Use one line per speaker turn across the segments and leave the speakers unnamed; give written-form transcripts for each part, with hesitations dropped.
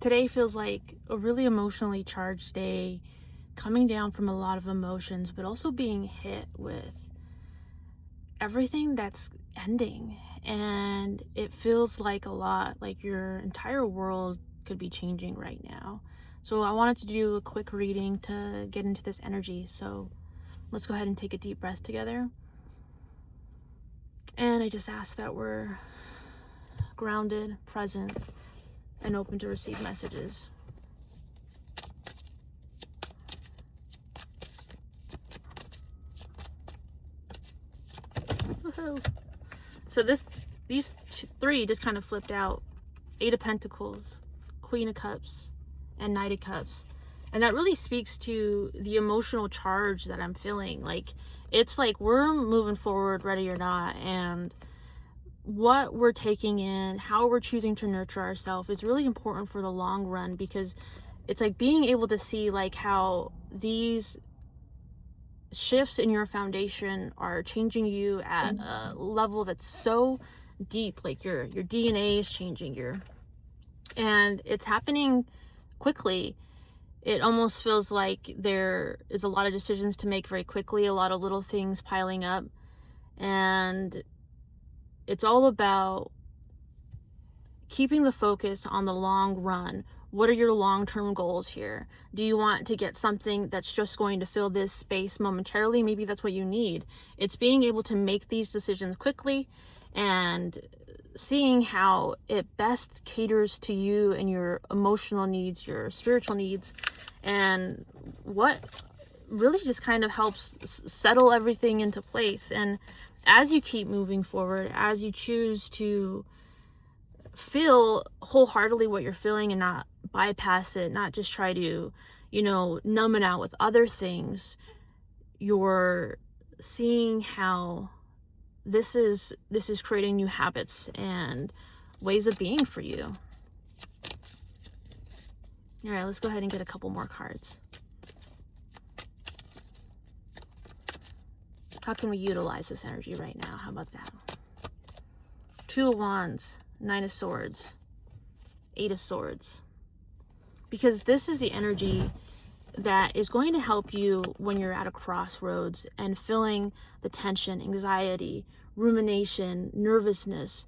Today feels like a really emotionally charged day, coming down from a lot of emotions, but also being hit with everything that's ending. And it feels like a lot, like your entire world could be changing right now. So I wanted to do a quick reading to get into this energy. So let's go ahead and take a deep breath together. And I just ask that we're grounded, present, and open to receive messages. Woohoo. So these three just kind of flipped out. Eight of Pentacles, Queen of Cups, and Knight of Cups. And that really speaks to the emotional charge that I'm feeling. Like, it's like we're moving forward, ready or not, and what we're taking in, how we're choosing to nurture ourselves is really important for the long run, because it's like being able to see like how these shifts in your foundation are changing you at a level that's so deep. Like your DNA is changing, and it's happening quickly. It almost feels like there is a lot of decisions to make very quickly, a lot of little things piling up, and it's all about keeping the focus on the long run. What are your long-term goals here? Do you want to get something that's just going to fill this space momentarily? Maybe that's what you need. It's being able to make these decisions quickly and seeing how it best caters to you and your emotional needs, your spiritual needs, and what really just kind of helps settle everything into place. And as you keep moving forward, as you choose to feel wholeheartedly what you're feeling and not bypass it, not just try to, numb it out with other things, you're seeing how this is creating new habits and ways of being for you. All right, let's go ahead and get a couple more cards. How can we utilize this energy right now? How about that? Two of Wands, Nine of Swords, Eight of Swords. Because this is the energy that is going to help you when you're at a crossroads and feeling the tension, anxiety, rumination, nervousness,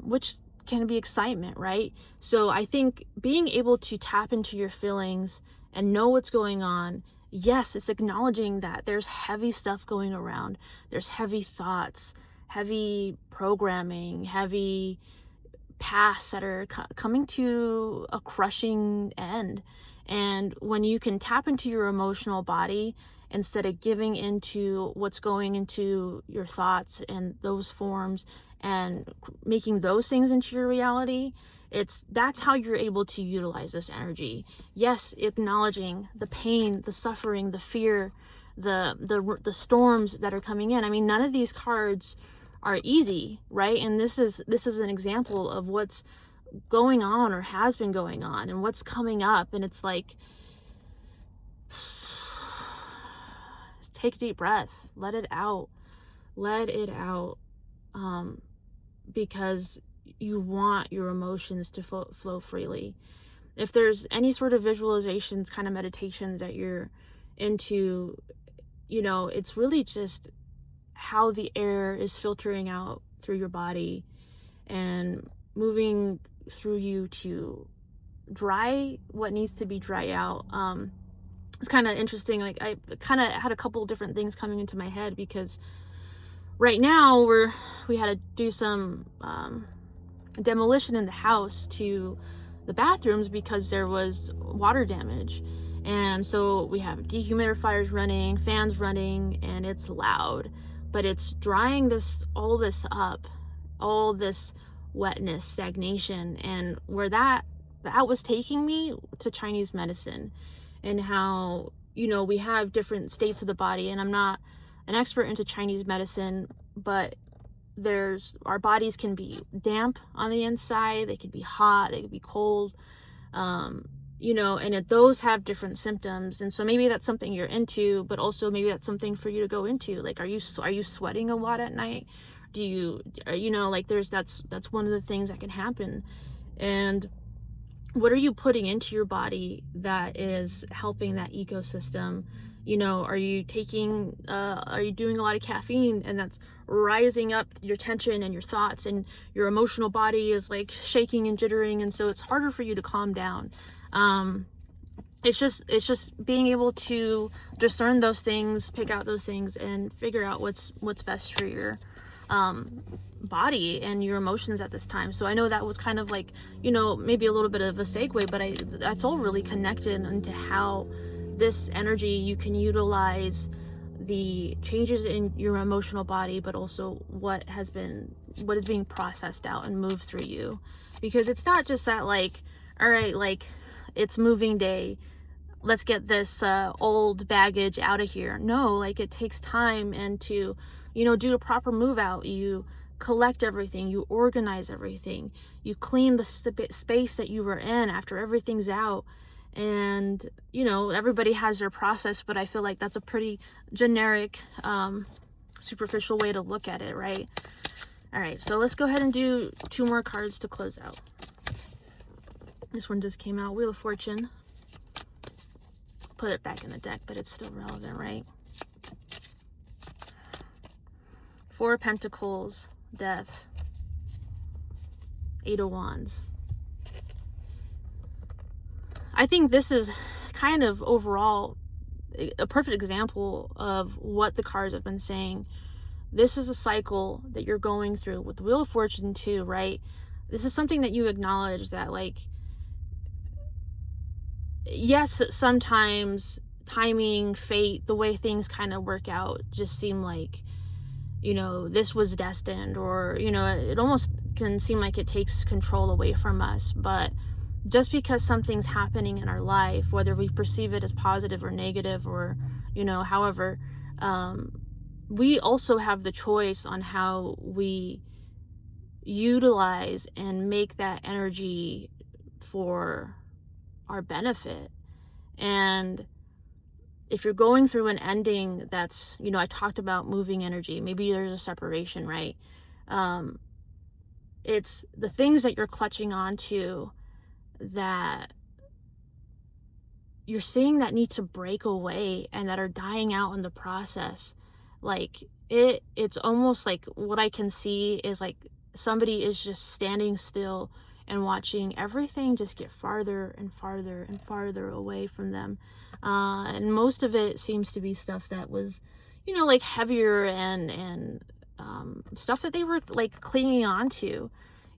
which can be excitement, right? So I think being able to tap into your feelings and know what's going on, yes, it's acknowledging that there's heavy stuff going around. There's heavy thoughts, heavy programming, heavy paths that are coming to a crushing end. And when you can tap into your emotional body instead of giving into what's going into your thoughts and those forms and making those things into your reality, that's how you're able to utilize this energy. Yes, acknowledging the pain, the suffering, the fear, the storms that are coming in. I mean, none of these cards are easy, right? And this is an example of what's going on or has been going on and what's coming up. And it's like, take a deep breath, let it out, because you want your emotions to flow freely. If there's any sort of visualizations, kind of meditations that you're into, it's really just how the air is filtering out through your body and moving through you to dry what needs to be dry out. It's kind of interesting. Like, I kind of had a couple different things coming into my head, because right now we had to do some demolition in the house to the bathrooms because there was water damage. And so we have dehumidifiers running, fans running, and it's loud, but it's drying all this up, all this wetness, stagnation. And where that was taking me to Chinese medicine, and how, we have different states of the body. And I'm not an expert into Chinese medicine, but our bodies can be damp on the inside, they could be hot, they could be cold, and those have different symptoms. And so maybe that's something you're into, but also maybe that's something for you to go into. Like, are you sweating a lot at night? Do you, like, that's one of the things that can happen. And what are you putting into your body that is helping that ecosystem? You know, are you doing a lot of caffeine, and that's rising up your tension and your thoughts, and your emotional body is like shaking and jittering, and so it's harder for you to calm down. It's just being able to discern those things, pick out those things, and figure out what's best for your body and your emotions at this time. So I know that was kind of like, you know, maybe a little bit of a segue, but that's all really connected into how this energy, you can utilize the changes in your emotional body, but also what is being processed out and moved through you. Because it's not just that, like, all right, like, it's moving day, let's get this old baggage out of here. No, like, it takes time, and to, you know, do a proper move out, you collect everything, you organize everything, you clean the space that you were in after everything's out. And, you know, everybody has their process, but I feel like that's a pretty generic, superficial way to look at it, right? All right, so let's go ahead and do 2 more cards to close out. This one just came out, Wheel of Fortune. Put it back in the deck, but it's still relevant, right? 4 of Pentacles, Death, 8 of Wands. I think this is kind of overall a perfect example of what the cards have been saying. This is a cycle that you're going through with the Wheel of Fortune too, right? This is something that you acknowledge that, like, yes, sometimes timing, fate, the way things kind of work out just seem like, you know, this was destined, or, you know, it almost can seem like it takes control away from us. But just because something's happening in our life, whether we perceive it as positive or negative, or, you know, however, we also have the choice on how we utilize and make that energy for our benefit. And if you're going through an ending that's, you know, I talked about moving energy, maybe there's a separation, right? It's the things that you're clutching onto that you're seeing that need to break away and that are dying out in the process. Like, it's almost like what I can see is like somebody is just standing still and watching everything just get farther and farther and farther away from them. And most of it seems to be stuff that was, you know, like heavier and stuff that they were like clinging on to.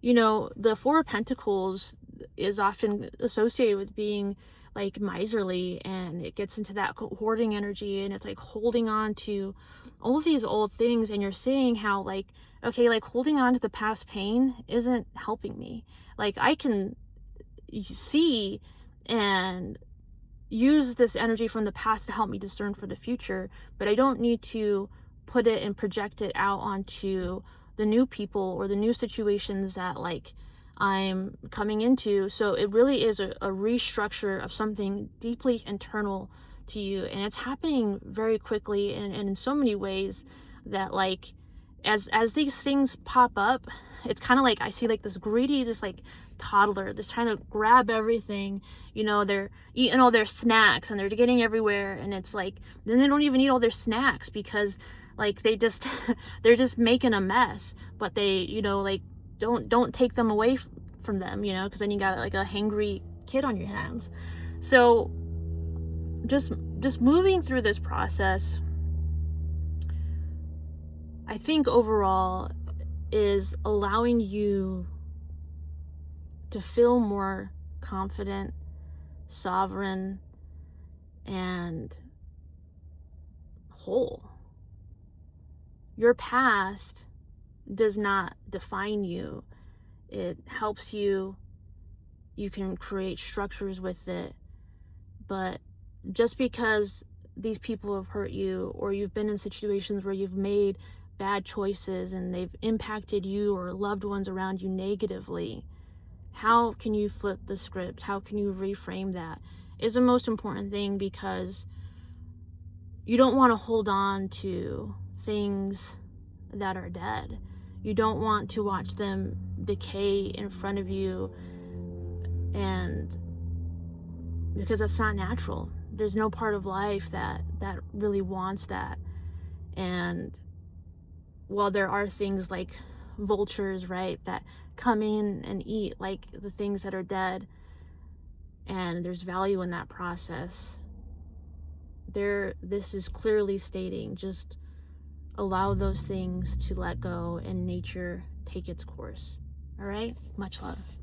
You know, the 4 of Pentacles is often associated with being like miserly, and it gets into that hoarding energy, and it's like holding on to all of these old things. And you're seeing how, like, okay, like holding on to the past pain isn't helping me. Like, I can see and use this energy from the past to help me discern for the future, but I don't need to put it and project it out onto the new people or the new situations that, like, I'm coming into. So it really is a restructure of something deeply internal to you, and it's happening very quickly and in so many ways that, like, as these things pop up, it's kind of like I see like this greedy, this like toddler just trying to grab everything. You know, they're eating all their snacks and they're getting everywhere, and it's like then they don't even eat all their snacks because, like, they just they're just making a mess. But they, you know, like, don't take them away from them, you know, because then you got like a hangry kid on your hands. So just moving through this process, I think overall is allowing you to feel more confident, sovereign, and whole. Your past does not define you. It helps you. You can create structures with it. But just because these people have hurt you, or you've been in situations where you've made bad choices and they've impacted you or loved ones around you negatively, how can you flip the script? How can you reframe that is the most important thing, because you don't want to hold on to things that are dead. You don't want to watch them decay in front of you And because that's not natural. There's no part of life that really wants that. And while there are things like vultures, right, that come in and eat like the things that are dead, and there's value in that process, this is clearly stating just allow those things to let go and nature take its course. All right, much love.